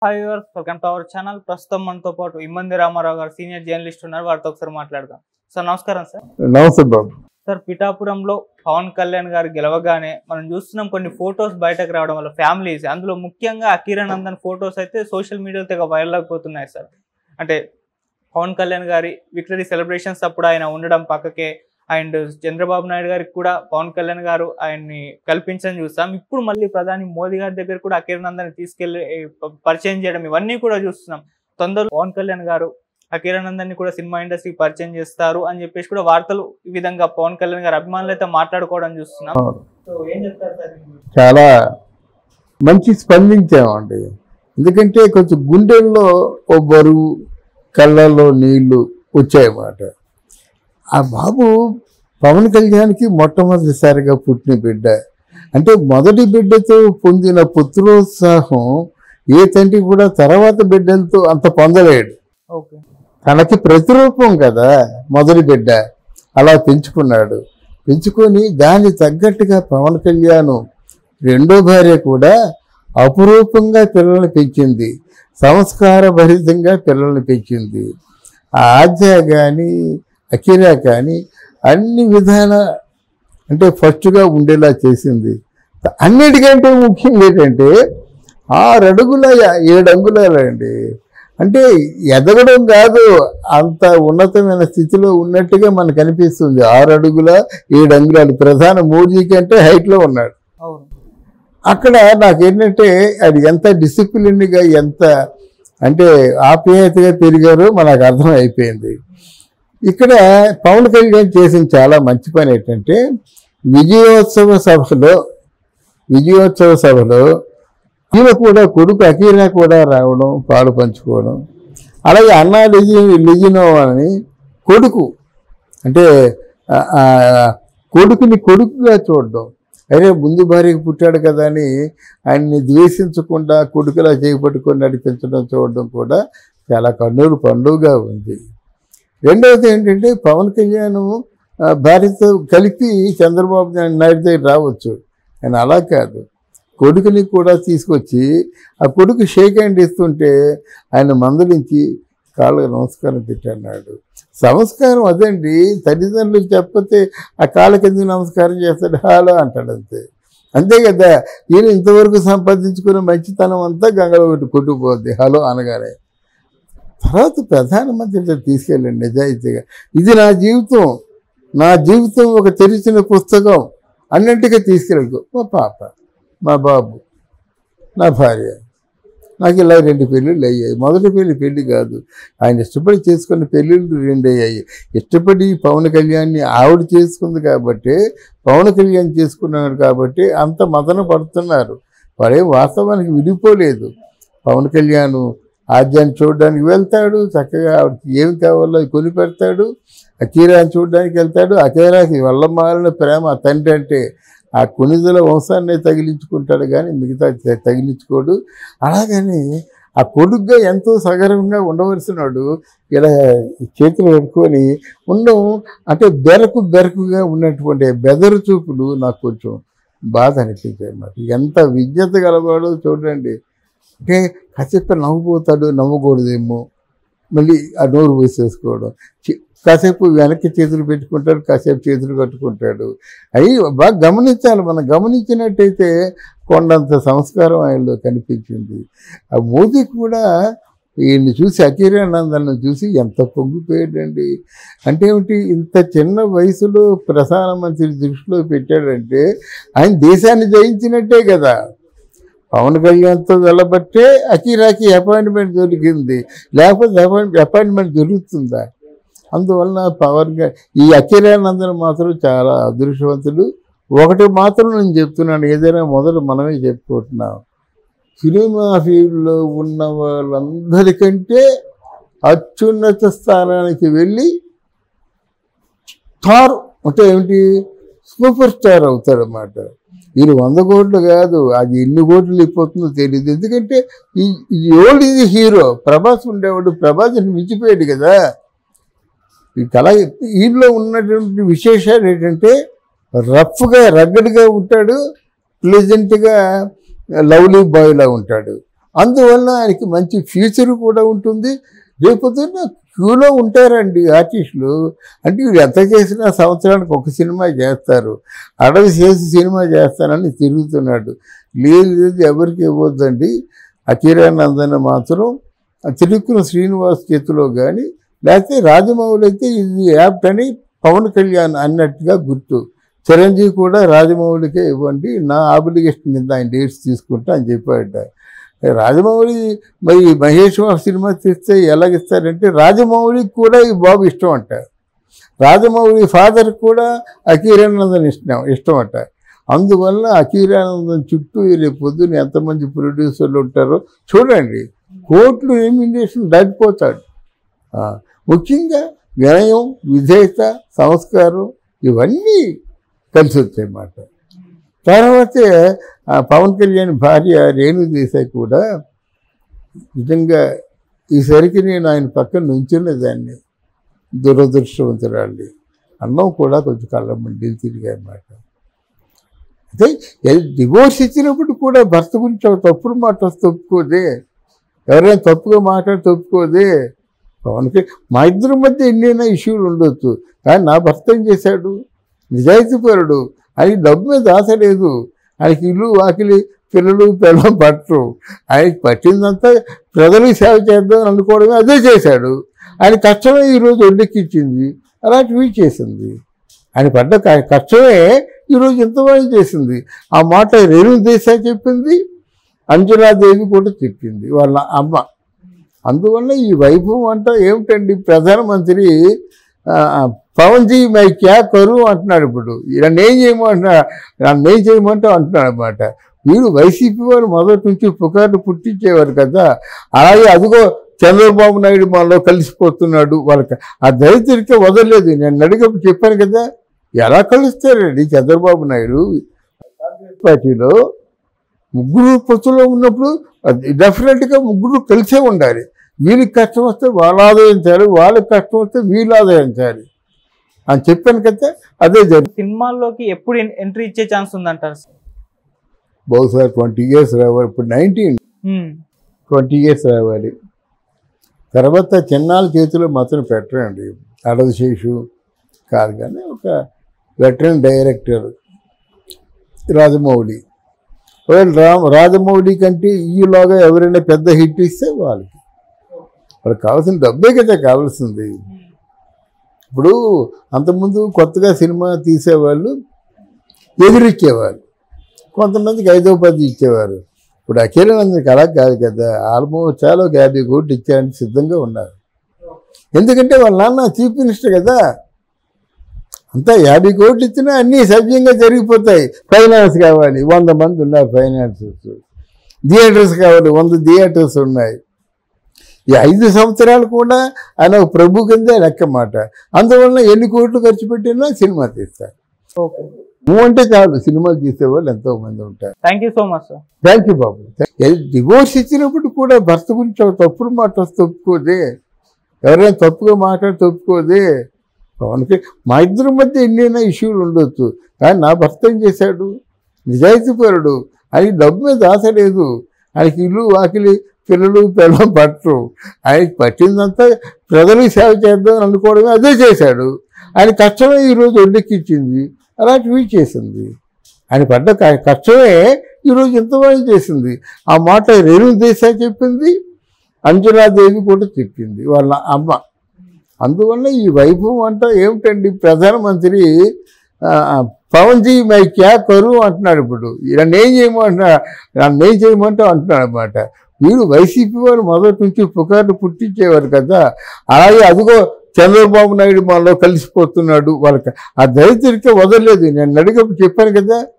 Hi viewers, welcome to our channel. ప్రస్తుతం మనతో పాటు ఇమ్మంది రామారావు గారు సీనియర్ జర్నలిస్ట్ ఉన్నారు. వారితో ఒకసారి మాట్లాడదాం. సార్ నమస్కారం. సార్ నమస్తే బాబు. సార్ పిఠాపురంలో పవన్ కళ్యాణ్ గారు గెలవగానే మనం చూస్తున్నాం కొన్ని ఫొటోస్ బయటకు రావడం వల్ల ఫ్యామిలీస్, అందులో ముఖ్యంగా అకిరానందన్ ఫొటోస్ అయితే సోషల్ మీడియాలో తెగ వైరల్ అయిపోతున్నాయి. సార్ అంటే పవన్ కళ్యాణ్ గారి విక్టరీ సెలబ్రేషన్స్ అప్పుడు ఆయన ఉండడం పక్కకే, అండ్ చంద్రబాబు నాయుడు గారికి కూడా పవన్ కళ్యాణ్ గారు ఆయన్ని కల్పించని చూస్తాం. ఇప్పుడు మళ్ళీ ప్రధాని మోదీ గారి దగ్గర కూడా అకిరానందన్ తీసుకెళ్లి పరిచయం చేయడం, ఇవన్నీ కూడా చూస్తున్నాం. తొందరలో పవన్ కళ్యాణ్ గారు అకిరానందన్ కూడా సినిమా ఇండస్ట్రీకి పరిచయం చేస్తారు అని చెప్పేసి కూడా వార్తలు ఈ విధంగా పవన్ కళ్యాణ్ గారు అభిమానులు అయితే మాట్లాడుకోవడం చూస్తున్నాం. సో ఏం చెప్తారు సార్? చాలా మంచి స్పందించామండి. ఎందుకంటే కొంచెం గుండెల్లో ఓ బరువు, కళ్ళల్లో నీళ్లు వచ్చాయన్నమాట. ఆ బాబు పవన్ కళ్యాణ్కి మొట్టమొదటిసారిగా పుట్టిన బిడ్డ అంటే మొదటి బిడ్డతో పొందిన పుత్రోత్సాహం ఏ తండ్రి కూడా తర్వాత బిడ్డలతో అంత పొందలేడు. ఓకే, తనకి ప్రతిరూపం కదా మొదటి బిడ్డ, అలా పెంచుకున్నాడు. పెంచుకొని దాన్ని తగ్గట్టుగా పవన్ కళ్యాణ్ రెండో భార్య కూడా అపురూపంగా పిల్లల్ని పెంచింది, సంస్కార భరితంగా పిల్లల్ని పెంచింది. ఆ ఆద్య కానీ అకిరా కానీ అన్ని విధాల అంటే ఫస్ట్గా ఉండేలా చేసింది. అన్నిటికంటే ముఖ్యం ఏంటంటే 6 అడుగుల 7 అంగుళాలండి. అంటే ఎదగడం కాదు, అంత ఉన్నతమైన స్థితిలో ఉన్నట్టుగా మనకు అనిపిస్తుంది. 6 అడుగుల 7 అంగుళాలు ప్రధాన మోదీ కంటే హైట్లో ఉన్నాడు. అక్కడ నాకేంటంటే అది ఎంత డిసిప్లిన్గా, ఎంత అంటే ఆప్యాయతగా పెరిగారో మనకు అర్థం అయిపోయింది. ఇక్కడ పవన్ కళ్యాణ్ చేసిన చాలా మంచి పని ఏంటంటే విజయోత్సవ సభలో ఈయన కూడా కొడుకు అకీరా కూడా రావడం, పాలు పంచుకోవడం. అలాగే అన్నా లిజినో అని కొడుకు అంటే కొడుకుగా చూడడం. అదే ముందు భార్యకు పుట్టాడు కదా అని ఆయన్ని ద్వేషించకుండా కొడుకులా చేపట్టుకొని నడిపించడం చూడడం కూడా చాలా కన్నుల పండుగగా ఉంది. రెండవది ఏంటంటే పవన్ కళ్యాణ్ భార్యతో కలిపి చంద్రబాబు నాయుడు దగ్గర రావచ్చు, ఆయన అలా కాదు, కొడుకుని కూడా తీసుకొచ్చి ఆ కొడుకు షేక్ హ్యాండ్ ఇస్తుంటే ఆయన మందలించి కాళ్ళకు నమస్కారం పెట్టన్నాడు. సంస్కారం అదండి. తల్లిదండ్రులకు చెప్పతే ఆ కాళ్ళకి ఎందుకు నమస్కారం చేస్తాడు, హాలో అంటాడు, అంతే కదా. ఈయన ఇంతవరకు సంపాదించుకున్న మంచితనం అంతా గంగలో కొట్టుకుపోద్ది హలో అనగానే. తర్వాత ప్రధానమంత్రి తీసుకెళ్ళండి నిజాయితీగా, ఇది నా జీవితం ఒక తెరిచిన పుస్తకం అన్నింటిగా తీసుకెళ్ళదు. మా పాప, మా బాబు, నా భార్య, నాకు ఇలా 2 పెళ్ళిళ్ళు అయ్యాయి. మొదటి పెళ్లి కాదు, ఆయన ఇష్టపడి చేసుకున్న పెళ్ళిళ్ళు 2 అయ్యాయి. ఇష్టపడి పవన్ కళ్యాణ్ని ఆవిడ చేసుకుంది కాబట్టి, పవన్ కళ్యాణ్ చేసుకున్నాడు కాబట్టి అంత మదన పడుతున్నారు. వాడే వాస్తవానికి విడిపోలేదు. పవన్ కళ్యాణ్ ఆద్యాన్ని చూడడానికి వెళ్తాడు, చక్కగా ఆవిడకి ఏమి కావాలో కొని పెడతాడు. అకీరాని చూడడానికి వెళ్తాడు. అకీరాకి వల్లమాలిన ప్రేమ తండ్రి అంటే ఆ కొనిదల వంశాన్ని తగిలించుకుంటాడు కానీ మిగతా తగిలించుకోడు. అలాగని ఆ కొడుగ్గా ఎంతో సగర్వంగా ఉండవలసినాడు ఇలా చేతులు పెట్టుకొని ఉండడం అంటే బెరకుగా ఉన్నటువంటి బెదరు చూపులు నాకు కొంచెం బాధ అనిపించాయి అన్నమాట. ఎంత విజ్ఞత గలవాడో చూడండి. అంటే కాసేపు నవ్వుపోతాడు, నవ్వకూడదేమో, మళ్ళీ ఆ నోరు వేసేసుకోవడం, కాసేపు వెనక్కి చేతులు పెట్టుకుంటాడు, కాసేపు చేతులు కట్టుకుంటాడు. అవి బాగా గమనించాలి. మనం గమనించినట్టయితే కొండంత సంస్కారం ఆయనలో కనిపించింది. ఆ మోదీ కూడా ఈయన్ని చూసి అకిరానందన్ చూసి ఎంత పొంగిపోయాడండి. అంటే ఏమిటి, ఇంత చిన్న వయసులో ప్రధానమంత్రి దృష్టిలో పెట్టాడంటే ఆయన దేశాన్ని జయించినట్టే కదా. పవన్ కళ్యాణ్తో వెళ్ళబట్టే అకీరాకి అపాయింట్మెంట్ దొరికింది, లేకపోతే అపాయింట్మెంట్ దొరుకుతుందా? అందువలన ఈ అకిరానందన్ మాత్రం చాలా అదృష్టవంతుడు. ఒకటి మాత్రం నేను చెప్తున్నాను, ఏదైనా మొదలు మనమే చెప్పుకుంటున్నాం, సినిమా ఫీల్డ్లో ఉన్న వాళ్ళందరికంటే అత్యున్నత స్థానానికి వెళ్ళి స్టార్ అంటే ఏమిటి, సూపర్ స్టార్ అవుతాడన్నమాట. ఈయన 100 కోట్లు కాదు, అది ఎన్ని కోట్లు అయిపోతుందో తెలియదు. ఎందుకంటే ఈ ఓల్డ్ ఇది హీరో. ప్రభాస్ ఉండేవాడు, ప్రభాస్ని మించిపోయాడు కదా. అలాగే ఈయనలో ఉన్నటువంటి విశేషాలు ఏంటంటే రఫ్గా రగ్గడ్గా ఉంటాడు, ప్లెజెంట్గా లవ్లీ బాయ్లా ఉంటాడు. అందువల్ల ఆయనకి మంచి ఫ్యూచర్ కూడా ఉంటుంది. రేపొద్దున క్యూలో ఉంటారండి ఆర్టిస్టులు. అంటే వీడు ఎంత చేసినా సంవత్సరానికి ఒక సినిమా చేస్తారు, అడవి చేసి సినిమా చేస్తానని తిరుగుతున్నాడు. లేదు ఎవరికి ఇవ్వద్దండి. అకిరానందన్ మాత్రం తిరుక్కున శ్రీనివాస్ చేతిలో కానీ, లేకపోతే రాజమౌళి అయితే ఇది యాప్ట్ అని పవన్ కళ్యాణ్ అన్నట్టుగా గుర్తు. చిరంజీవి కూడా రాజమౌళికే ఇవ్వండి, నా ఆబ్లిగేషన్ కింద ఆయన డేట్స్ తీసుకుంటా అని చెప్పాడు. రాజమౌళి మరి మహేష్ బాబు సినిమా తీస్తే ఎలాగిస్తారంటే రాజమౌళికి కూడా ఈ బాబు ఇష్టం అంట, రాజమౌళి ఫాదర్ కూడా అకిరానందన్ ఇష్టం అంట. అందువల్ల అకిరానందన్ చుట్టూ రేపు పొద్దున్న ఎంతమంది ప్రొడ్యూసర్లు ఉంటారో చూడండి. కోట్లు రెమ్యునరేషన్ దాటిపోతాడు. ముఖ్యంగా వినయం, విధేయత, సంస్కారం ఇవన్నీ కలిసి వచ్చాయన్నమాట. తర్వాతే పవన్ కళ్యాణ్ భార్య రేణు దేశాయ్ కూడా నిజంగా ఈసరికి నేను ఆయన పక్కన నుంచున్నదాన్ని, దురదృష్టవంతురాలి. అన్నం కూడా కొంచెం కళ్ళ మండిలు తిరిగాయి అన్నమాట. అయితే డివోర్స్ ఇచ్చినప్పుడు కూడా భర్త గురించి ఒక తప్పుడు మాట వస్తే ఒప్పుకోదే, ఎవరైనా తప్పుగా మాట్లాడితే ఒప్పుకోదే. పవన్కి మా ఇద్దరి మధ్య ఎన్నైనా ఇష్యూలు ఉండొచ్చు, కానీ నా భర్త ఏం చేశాడు, నిజాయితీపరుడు. ఆయనకి డబ్బు మీద ఆశ లేదు, ఆయనకి ఇల్లు వాకిలి పిల్లలు పిల్లలు పట్టరు. ఆయనకి పట్టిందంతా ప్రజలకు సేవ చేద్దాం అనుకోవడమే, అదే చేశాడు. ఆయన కష్టమే ఈరోజు ఒడ్డెక్కించింది, అలాంటివి చేసింది. ఆయన పడ్డ కష్టమే ఈరోజు ఎంతమంది చేసింది. ఆ మాట రేణు దేశాయ్ చెప్పింది, అంజనాదేవి కూడా చెప్పింది, వాళ్ళ అమ్మ. అందువల్ల ఈ వైభవం అంటే ఏమిటండి, ప్రధానమంత్రి పవన్జీ మై క్యా కరు అంటున్నాడు. ఇప్పుడు నన్ను ఏం చేయమంటే అంటున్నాడు అన్నమాట. వీరు వైసీపీ వారు మొదటి నుంచి పుకార్లు పుట్టించేవారు కదా, అలాగే అదిగో చంద్రబాబు నాయుడు మనలో కలిసిపోతున్నాడు. వాళ్ళకి ఆ దరిద్రకే వదలలేదు. నేను అడిగప్పుడు చెప్పాను కదా, ఎలా కలుస్తారండి చంద్రబాబు నాయుడు పార్టీలో ముగ్గురు పొత్తులో ఉన్నప్పుడు డెఫినెట్గా ముగ్గురు కలిసే ఉండాలి. వీళ్ళకి కష్టం వస్తే వాళ్ళు ఆదాయించాలి, వాళ్ళకి కష్టం వస్తే వీళ్ళు ఆదాయించాలి అని చెప్పాను కదా, అదే జరిగింది. సినిమాల్లోకి ఎప్పుడు ఎంట్రీ ఇచ్చే ఛాన్స్ ఉందంటారు? బహుశా 20 years రావాలి. ఇప్పుడు 20 years రావాలి. తర్వాత చిన్నాళ్ళ చేతిలో మాత్రం పెట్టరండి. అడవి శేషు కాదు, కానీ ఒక వెటరన్ డైరెక్టర్ రాజమౌళి. రాజమౌళి కంటే ఈలోగా ఎవరైనా పెద్ద హిట్ ఇస్తే వాళ్ళకి కావాల్సిన డబ్బే కదా కావాల్సింది. ఇప్పుడు అంతకుముందు కొత్తగా సినిమా తీసేవాళ్ళు ఎదురిచ్చేవారు, కొంతమందికి 5-10 ఇచ్చేవారు. ఇప్పుడు అఖిరానందన్కి అలా కాదు కదా, ఆల్మోస్ట్ చాలా 50 కోట్లు ఇచ్చారని సిద్ధంగా ఉన్నారు. ఎందుకంటే వాళ్ళ నాన్న చీఫ్ మినిస్టర్ కదా, అంతా 50 కోట్లు ఇచ్చినా అన్నీ సవ్యంగా జరిగిపోతాయి. ఫైనాన్స్ కావాలి, 100 మంది ఉన్నారు ఫైనాన్సర్స్. థియేటర్స్ కావాలి, 100 థియేటర్స్ ఉన్నాయి. ఈ 5 సంవత్సరాలు కూడా ఆయన ప్రభు కింద లెక్క మాట. అందువల్ల ఎన్ని కోట్లు ఖర్చు పెట్టినా సినిమా తీస్తారు. నువ్వు అంటే చాలు, సినిమాలు తీసేవాళ్ళు ఎంతో మంది ఉంటారు. Thank you so much sir. Thank you Babu. Divorce ఇచ్చినప్పుడు కూడా భర్త గురించి ఒక తప్పుడు మాట వస్తే ఒప్పుకోదే, ఎవరైనా తప్పుగా మాట్లాడితే ఒప్పుకోదే. పవన్కి మా ఇద్దరి మధ్య ఎన్నైనా ఇష్యూలు ఉండొచ్చు, కానీ నా భర్త ఏం చేశాడు, నిజాయితీపరుడు. ఆయనకి డబ్బు మీద ఆశ లేదు, ఆయనకి ఇల్లు వాకిలి పిల్లలు పిల్లలు పట్టరు. ఆయనకి పట్టిందంతా ప్రజలకు సేవ చేద్దాం అనుకోవడమే, అదే చేశాడు. ఆయన కష్టమే ఈరోజు ఒడ్డెక్కించింది, అలాంటివి చేసింది. ఆయన పడ్డ కష్టమే ఈరోజు ఎంతమంది చేసింది. ఆ మాట రేణు దేశాయ్ చెప్పింది, అంజనాదేవి కూడా చెప్పింది, వాళ్ళ అమ్మ. అందువల్ల ఈ వైభవం అంటే ఏమిటండి, ప్రధానమంత్రి పవన్జీ మై క్యా కరు అంటున్నాడు. ఇప్పుడు నన్ను ఏం చేయమంటే అంటున్నాడు అన్నమాట. వీరు వైసీపీ వారు మొదటి నుంచి పుకార్లు పుట్టించేవారు కదా, అలాగే అదిగో చంద్రబాబు నాయుడు మనలో కలిసిపోతున్నాడు. వాళ్ళకి ఆ దరిద్రకే వదలలేదు. నేను అడిగప్పుడు చెప్పాను కదా,